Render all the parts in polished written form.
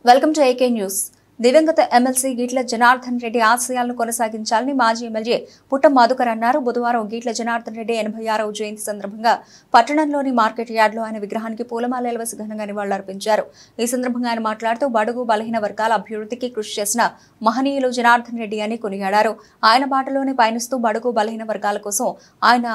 Welcome to AK news. దివంగత MLC గీట్ల జనార్దన్ రెడ్డి ఆశయాలను కొనసాగించాలని మాజీ ఎమ్మెల్యే పుట్ట మధుకర్ అన్నారు. బుధవారం గీట్ల జనార్దన్ రెడ్డి 86వ జయంతి సందర్భంగా పట్టణంలోని మార్కెట్ యార్డులో ఆయన విగ్రహానికి పూలమాలలు వేసి ఘనంగా నివాళులర్పించారు. ఈ సందర్భంగా ఆయన మాట్లాడుతూ బడుగు బలహీన వర్గాల అభివృద్ధికి కృషి చేసిన మహనీయులు జనార్దన్ రెడ్డి అని కొనియాడారు. ఆయన బాటలోనే పయనిస్తూ బడుగు బలహీన వర్గాల కోసం ఆయన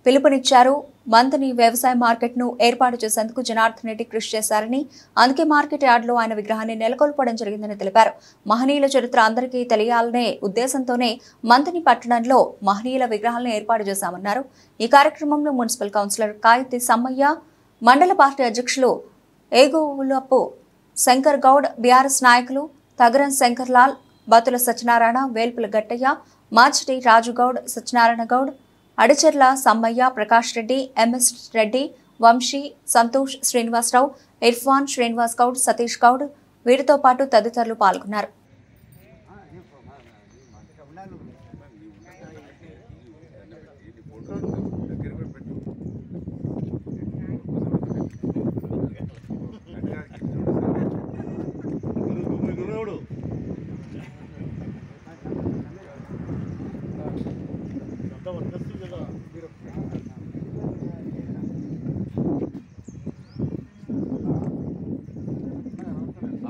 పిలుపునిచ్చారు. మంతని వ్యవసాయ మార్కెట్ ను ఏర్పాటు చేసేందుకు జనార్దన్ రెడ్డి కృషి చేశారని, అందుకే మార్కెట్ యార్డులో ఆయన విగ్రహాన్ని నెలకొల్పడం జరిగిందని తెలిపారు. మహనీయుల చరిత్ర అందరికీ తెలియాలనే ఉద్దేశంతోనే మంతని పట్టణంలో మహనీయుల విగ్రహాలను ఏర్పాటు చేశామన్నారు. ఈ కార్యక్రమంలో మున్సిపల్ కౌన్సిలర్ కాయితి సమ్మయ్య, మండల పార్టీ అధ్యక్షులు ఏగోవులపు శంకర్ గౌడ్, బీఆర్ఎస్ నాయకులు తగరం శంకర్లాల్, బతుల సత్యనారాయణ, వేల్పుల గట్టయ్య, మాచటి రాజుగౌడ్, సత్యనారాయణ గౌడ్, అడిచెర్ల సమ్మయ్య, ప్రకాష్ రెడ్డి, ఎంఎస్ రెడ్డి, వంశీ, సంతోష్, శ్రీనివాసరావు, ఇర్ఫాన్, శ్రీనివాస్ గౌడ్, సతీష్ గౌడ్ వీరితో పాటు తదితరులు పాల్గొన్నారు.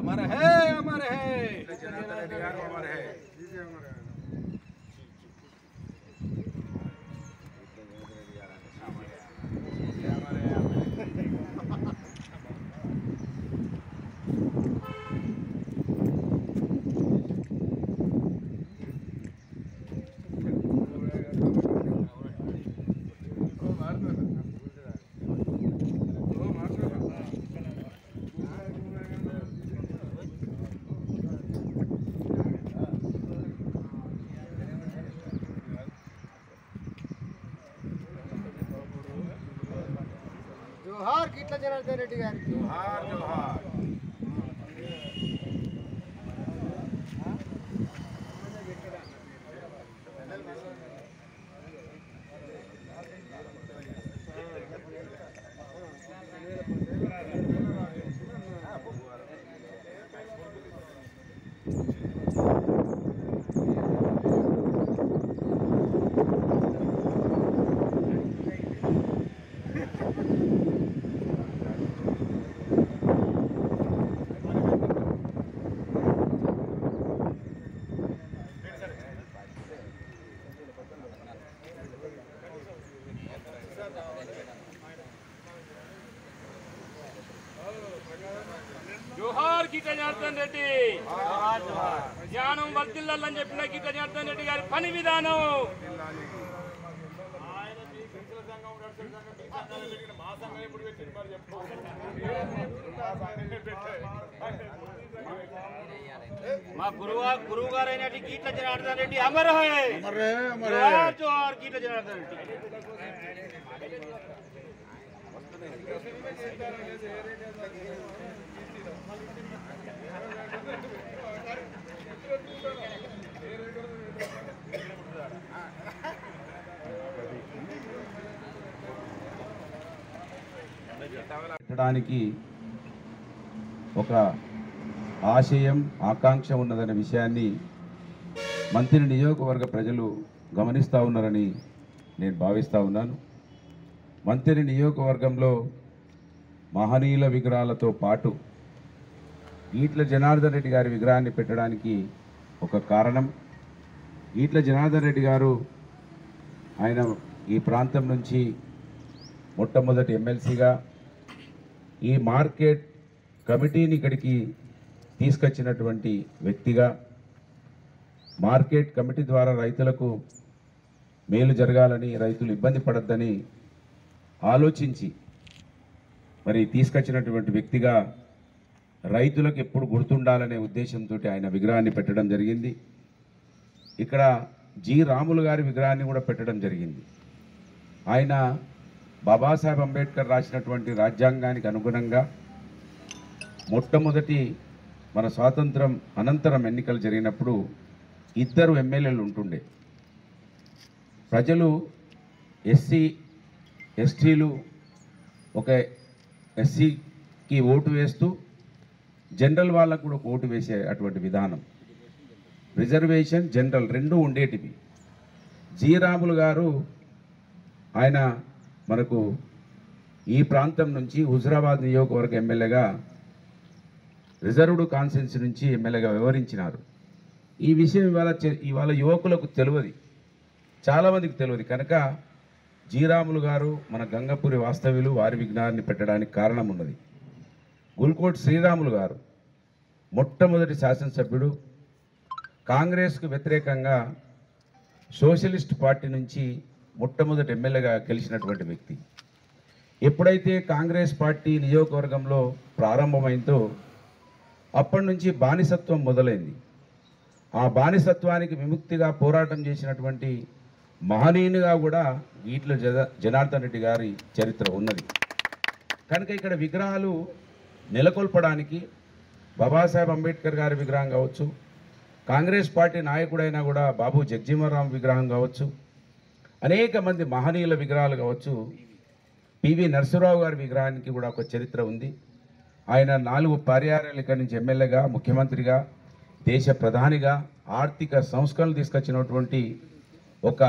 अमर है जनार्दन रेड्डी गारू अमर है। जोहार गीट्ला जनार्दन रेड्डी गारी जोहार जोहार। जोहार गीता जनार्दन रेड्डी జ్ఞానం వర్ధిల్లాలని చెప్పిన గీతా జనార్దన్ రెడ్డి గారి పని విధానం మా గురువు గారైనటి గీతా జనార్దన్ రెడ్డి అమర్ హై జోహార్ గీతా జనార్దన్ రెడ్డి. పెట్టడానికి ఒక ఆశయం ఆకాంక్ష ఉన్నదనే విషయాన్ని మంత్రి నియోజకవర్గ ప్రజలు గమనిస్తూ ఉన్నారని నేను భావిస్తూ ఉన్నాను. మంత్రి నియోజకవర్గంలో మహనీయుల విగ్రహాలతో పాటు గీట్ల జనార్దన్ రెడ్డి గారి విగ్రహాన్ని పెట్టడానికి ఒక కారణం, గీట్ల జనార్దన్ రెడ్డి గారు ఆయన ఈ ప్రాంతం నుంచి మొట్టమొదటి ఎమ్మెల్సీగా ఈ మార్కెట్ కమిటీని ఇక్కడికి తీసుకొచ్చినటువంటి వ్యక్తిగా, మార్కెట్ కమిటీ ద్వారా రైతులకు మేలు జరగాలని, రైతులు ఇబ్బంది పడద్దని ఆలోచించి మరి తీసుకొచ్చినటువంటి వ్యక్తిగా రైతులకు ఎప్పుడు గుర్తుండాలనే ఉద్దేశంతో ఆయన విగ్రహాన్ని పెట్టడం జరిగింది. ఇక్కడ జి రాములు గారి విగ్రహాన్ని కూడా పెట్టడం జరిగింది. ఆయన బాబాసాహెబ్ అంబేద్కర్ రాసినటువంటి రాజ్యాంగానికి అనుగుణంగా మొట్టమొదటి మన స్వాతంత్రం అనంతరం ఎన్నికలు జరిగినప్పుడు 2 ఎమ్మెల్యేలు ఉంటుండే. ప్రజలు ఎస్సీ ఎస్టీలు ఒక ఎస్సీకి ఓటు వేస్తూ జనరల్ వాళ్ళకు కూడా ఒక ఓటు వేసే అటువంటి విధానం, రిజర్వేషన్ జనరల్ రెండు ఉండేటివి. జి రాములు గారు ఆయన మనకు ఈ ప్రాంతం నుంచి హుజరాబాద్ నియోజకవర్గ ఎమ్మెల్యేగా రిజర్వ్డ్ కాన్స్టిట్యున్సీ నుంచి ఎమ్మెల్యేగా వ్యవహరించినారు. ఈ విషయం ఇవాళ యువకులకు తెలియదు, చాలామందికి తెలియదు. కనుక జీరాములు గారు మన గంగపూరి వాస్తవ్యులు, వారి విఘ్నాన్ని పెట్టడానికి కారణం ఉన్నది. గుల్కోట్ శ్రీరాములు గారు మొట్టమొదటి శాసనసభ్యుడు, కాంగ్రెస్కు వ్యతిరేకంగా సోషలిస్ట్ పార్టీ నుంచి మొట్టమొదటి ఎమ్మెల్యేగా గెలిచినటువంటి వ్యక్తి. ఎప్పుడైతే కాంగ్రెస్ పార్టీ నియోజకవర్గంలో ప్రారంభమైందో అప్పటి నుంచి బానిసత్వం మొదలైంది. ఆ బానిసత్వానికి విముక్తిగా పోరాటం చేసినటువంటి మహనీయునిగా కూడా గీట్ల జనార్దన్ రెడ్డి గారి చరిత్ర ఉన్నది. కనుక ఇక్కడ విగ్రహాలు నెలకొల్పడానికి బాబాసాహెబ్ అంబేద్కర్ గారి విగ్రహం కావచ్చు, కాంగ్రెస్ పార్టీ నాయకుడైనా కూడా బాబు జగజీవనరామ్ విగ్రహం కావచ్చు, అనేక మంది మహనీయుల విగ్రహాలు కావచ్చు, పివి నరసింహరావు గారి విగ్రహానికి కూడా ఒక చరిత్ర ఉంది. ఆయన 4 పర్యాయాల ఇక్కడి నుంచి ఎమ్మెల్యేగా, ముఖ్యమంత్రిగా, దేశ ప్రధానిగా, ఆర్థిక సంస్కరణలు తీసుకొచ్చినటువంటి ఒక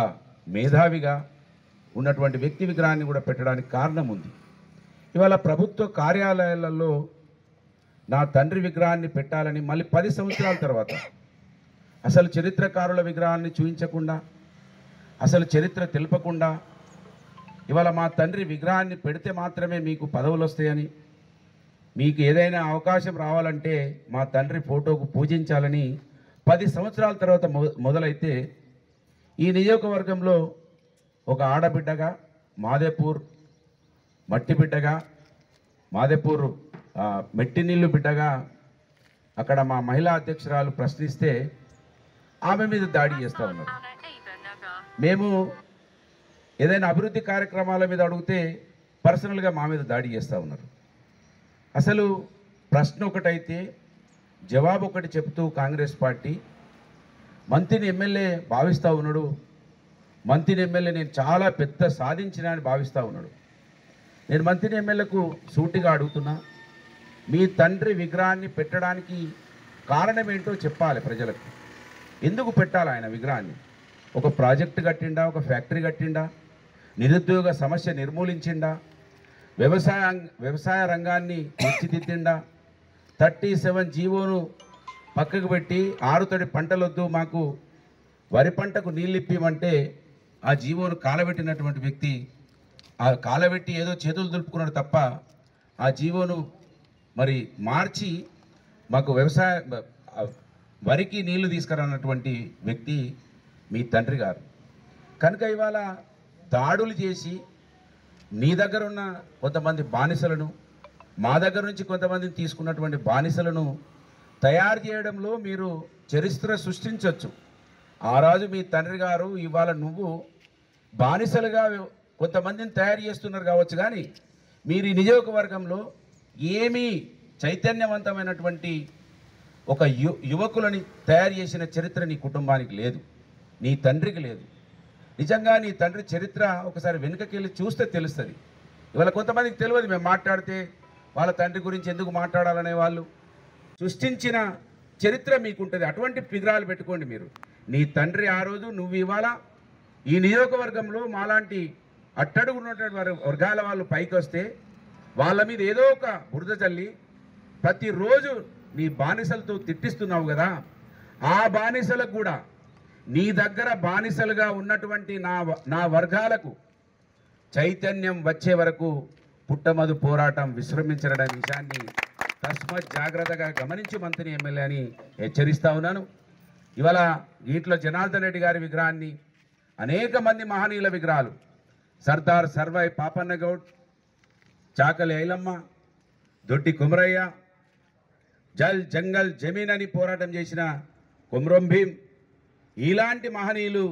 మేధావిగా ఉన్నటువంటి వ్యక్తి విగ్రహాన్ని కూడా పెట్టడానికి కారణం ఉంది. ఇవాళ ప్రభుత్వ కార్యాలయాలలో నా తండ్రి విగ్రహాన్ని పెట్టాలని మళ్ళీ 10 సంవత్సరాల తర్వాత అసలు చరిత్రకారుల విగ్రహాన్ని చూపించకుండా, అసలు చరిత్ర తెలుపకుండా ఇవాళ మా తండ్రి విగ్రహాన్ని పెడితే మాత్రమే మీకు పదవులు వస్తాయని, మీకు ఏదైనా అవకాశం రావాలంటే మా తండ్రి ఫోటోకు పూజించాలని 10 సంవత్సరాల తర్వాత మొదలైతే ఈ నియోజకవర్గంలో ఒక ఆడబిడ్డగా, మాదేపూర్ మట్టి బిడ్డగా, మాదేపూర్ మెట్టినీళ్ళు బిడ్డగా అక్కడ మా మహిళా అధ్యక్షురాలు ప్రశ్నిస్తే ఆమె మీద దాడి చేస్తూ ఉన్నారు. మేము ఏదైనా అభివృద్ధి కార్యక్రమాల మీద అడిగితే పర్సనల్గా మా మీద దాడి చేస్తూ ఉన్నారు. అసలు ప్రశ్న ఒకటైతే జవాబు ఒకటి చెప్తూ కాంగ్రెస్ పార్టీ మంత్రిని ఎమ్మెల్యే భావిస్తూ ఉన్నాడు. మంత్రిని ఎమ్మెల్యే నేను చాలా పెద్ద సాధించిన అని భావిస్తూ ఉన్నాడు. నేను మంత్రిని ఎమ్మెల్యేకు సూటిగా అడుగుతున్నా, మీ తండ్రి విగ్రహాన్ని పెట్టడానికి కారణం ఏంటో చెప్పాలి ప్రజలకు. ఎందుకు పెట్టాలి ఆయన విగ్రహాన్ని? ఒక ప్రాజెక్టు కట్టిండా, ఒక ఫ్యాక్టరీ కట్టిండా, నిరుద్యోగ సమస్య నిర్మూలించిండా, వ్యవసాయ రంగాన్ని తీర్చిదిద్దిండా, 37 జీవోను పక్కకు పెట్టి 6 తడి పంటలొద్దు మాకు వరి పంటకు నీళ్ళు ఇప్పిమంటే ఆ జీవోను కాలబెట్టినటువంటి వ్యక్తి. ఆ కాలబెట్టి ఏదో చేతులు దులుపుకున్నాడు తప్ప ఆ జీవోను మరి మార్చి మాకు వరికి నీళ్లు తీసుకురానటువంటి వ్యక్తి మీ తండ్రి గారు. కనుక ఇవాళ దాడులు చేసి నీ దగ్గర ఉన్న కొంతమంది బానిసలను, మా దగ్గర నుంచి కొంతమందిని తీసుకున్నటువంటి బానిసలను తయారు చేయడంలో మీరు చరిత్ర సృష్టించవచ్చు. ఆ రోజు మీ తండ్రి గారు, ఇవాళ నువ్వు బానిసలుగా కొంతమందిని తయారు చేస్తున్నారు కావచ్చు, కానీ మీరు ఈ నియోజకవర్గంలో ఏమీ చైతన్యవంతమైనటువంటి ఒక యువకులని తయారు చేసిన చరిత్ర నీ కుటుంబానికి లేదు, నీ తండ్రికి లేదు. నిజంగా నీ తండ్రి చరిత్ర ఒకసారి వెనుకకి వెళ్ళి చూస్తే తెలుస్తుంది. ఇవాళ కొంతమందికి తెలియదు, మేము మాట్లాడితే వాళ్ళ తండ్రి గురించి ఎందుకు మాట్లాడాలనే వాళ్ళు సృష్టించిన చరిత్ర మీకుంటుంది. అటువంటి విగ్రహాలు పెట్టుకోండి మీరు. నీ తండ్రి ఆ రోజు, నువ్వు ఇవాళ ఈ నియోజకవర్గంలో మాలాంటి అట్టడుగు ఉన్నటువంటి వర్గాల వాళ్ళు పైకి వస్తే వాళ్ళ మీద ఏదో ఒక బురద చల్లి ప్రతిరోజు నీ బానిసలతో తిట్టిస్తున్నావు కదా. ఆ బానిసలకు కూడా నీ దగ్గర బానిసలుగా ఉన్నటువంటి నా వర్గాలకు చైతన్యం వచ్చే వరకు పుట్టమదు పోరాటం విశ్రమించడం విషయాన్ని తస్మత్ జాగ్రత్తగా గమనించి మంత్రి ఎమ్మెల్యే అని హెచ్చరిస్తా ఉన్నాను. ఇవాళ గీట్ల జనార్దన్ రెడ్డి గారి విగ్రహాన్ని, అనేక మంది మహనీయుల విగ్రహాలు, సర్దార్ సర్వాయి పాపన్న గౌడ్, చాకలి ఐలమ్మ, దొడ్డి కుమరయ్య, జల్ జంగల్ జమీన్ అని పోరాటం చేసిన కొమ్రం భీం, ఇలాంటి మహనీయులు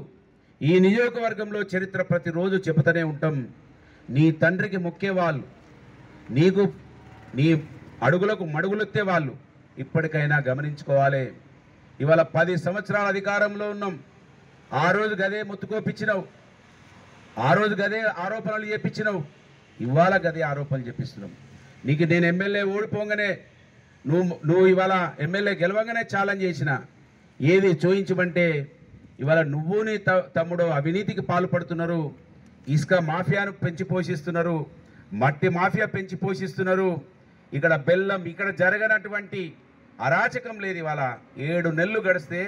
ఈ నియోజకవర్గంలో చరిత్ర ప్రతిరోజు చెబుతూనే ఉంటాం. నీ తండ్రికి మొక్కే వాళ్ళు, నీకు నీ అడుగులకు మడుగులెత్తే వాళ్ళు ఇప్పటికైనా గమనించుకోవాలి. ఇవాళ 10 సంవత్సరాల అధికారంలో ఉన్నాం. ఆ రోజు గదే ముత్తుకోపించినావు, ఆ రోజు గదే ఆరోపణలు చేపించినావు, ఇవాళ గదే ఆరోపణలు చేపిస్తున్నావు. నీకు నేను ఎమ్మెల్యే ఓడిపోగానే నువ్వు ఇవాళ ఎమ్మెల్యే గెలవగానే ఛాలెంజ్ చేసిన ఏది చూయించమంటే ఇవాళ నువ్వు నీ తమ్ముడు అవినీతికి పాల్పడుతున్నారు, ఇసుక మాఫియాను పెంచి పోషిస్తున్నారు, మట్టి మాఫియా పెంచి పోషిస్తున్నారు. ఇక్కడ బెల్లం ఇక్కడ జరగనటువంటి అరాచకం లేదు. ఇవాళ 7 నెలలు గడిస్తే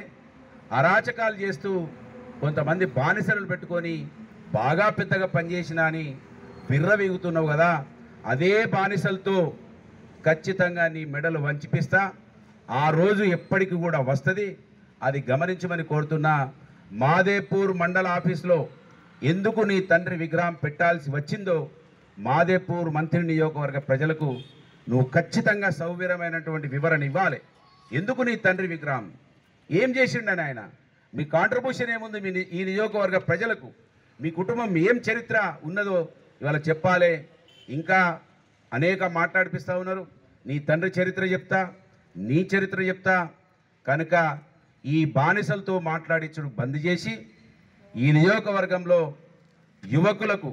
అరాచకాలు చేస్తూ కొంతమంది బానిసలను పెట్టుకొని బాగా పెద్దగా పనిచేసినా అని విర్రవీగుతున్నావు కదా. అదే బానిసలతో ఖచ్చితంగా నీ మెడలు వంచిపిస్తా. ఆ రోజు ఎప్పటికి కూడా వస్తుంది, అది గమనించమని కోరుతున్నా. మాదేపూర్ మండల ఆఫీస్లో ఎందుకు నీ తండ్రి విగ్రహం పెట్టాల్సి వచ్చిందో మాదేపూర్ మంత్రి నియోజకవర్గ ప్రజలకు నువ్వు ఖచ్చితంగా సౌకర్యమైనటువంటి వివరణ ఇవ్వాలి. ఎందుకు నీ తండ్రి విగ్రహం ఏం చేసిండని ఆయన, మీ కాంట్రిబ్యూషన్ ఏముంది ఈ నియోజకవర్గ ప్రజలకు, మీ కుటుంబం ఏం చరిత్ర ఉన్నదో ఇవాళ చెప్పాలి. ఇంకా అనేక మాట్లాడిపిస్తూ ఉన్నారు. నీ తండ్రి చరిత్ర చెప్తా, నీ చరిత్ర చెప్తా. కనుక ఈ బానిసలతో మాట్లాడించడం బంద్ చేసి ఈ నియోజకవర్గంలో యువకులకు,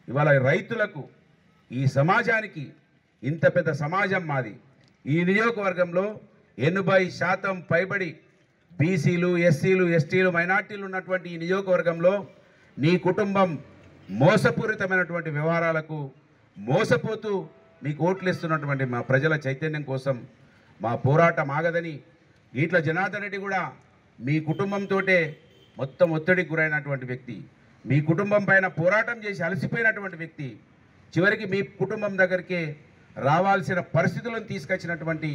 ఇవాళ రైతులకు, ఈ సమాజానికి, ఇంత పెద్ద సమాజం మాది. ఈ నియోజకవర్గంలో 80% పైబడి బీసీలు, ఎస్సీలు, ఎస్టీలు, మైనార్టీలు ఉన్నటువంటి ఈ నియోజకవర్గంలో నీ కుటుంబం మోసపూరితమైనటువంటి వ్యవహారాలకు మోసపోతూ మీకు ఓట్లు ఇస్తున్నటువంటి మా ప్రజల చైతన్యం కోసం మా పోరాటం ఆగదని, ఈట్ల జనార్దన్ రెడ్డి కూడా మీ కుటుంబంతోటే మొత్తం ఒత్తిడికి గురైనటువంటి వ్యక్తి, మీ కుటుంబం పైన పోరాటం చేసి అలసిపోయినటువంటి వ్యక్తి, చివరికి మీ కుటుంబం దగ్గరికి రావాల్సిన పరిస్థితులను తీసుకొచ్చినటువంటి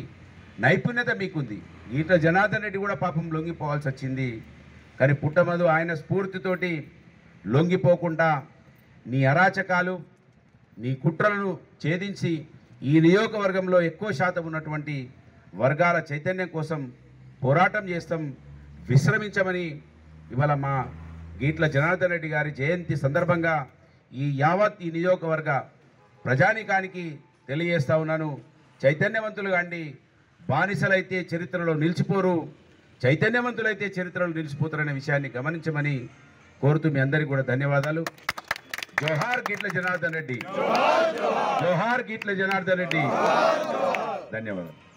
నైపుణ్యత మీకుంది. ఈట్ల జనార్దన్ రెడ్డి కూడా పాపం లొంగిపోవాల్సి వచ్చింది. కానీ పుట్టమధు ఆయన స్ఫూర్తితోటి లొంగిపోకుండా నీ అరాచకాలు, నీ కుట్రలను ఛేదించి ఈ నియోజకవర్గంలో ఎక్కువ శాతం ఉన్నటువంటి వర్గాల చైతన్యం కోసం పోరాటం చేస్తాం, విశ్రమించమని ఇవాళ మా గీట్ల జనార్దన్ రెడ్డి గారి జయంతి సందర్భంగా ఈ యావత్ ఈ నియోజకవర్గ ప్రజానీకానికి తెలియజేస్తా ఉన్నాను. చైతన్యవంతులు కాండి, బానిసలైతే చరిత్రలో నిలిచిపోరు, చైతన్యవంతులైతే చరిత్రలో నిలిచిపోతారనే విషయాన్ని గమనించమని కోరుతూ మీ అందరికీ కూడా ధన్యవాదాలు. జోహార్ గీట్ల జనార్దన్ రెడ్డి, జోహార్ గీట్ల జనార్దన్ రెడ్డి. ధన్యవాదాలు.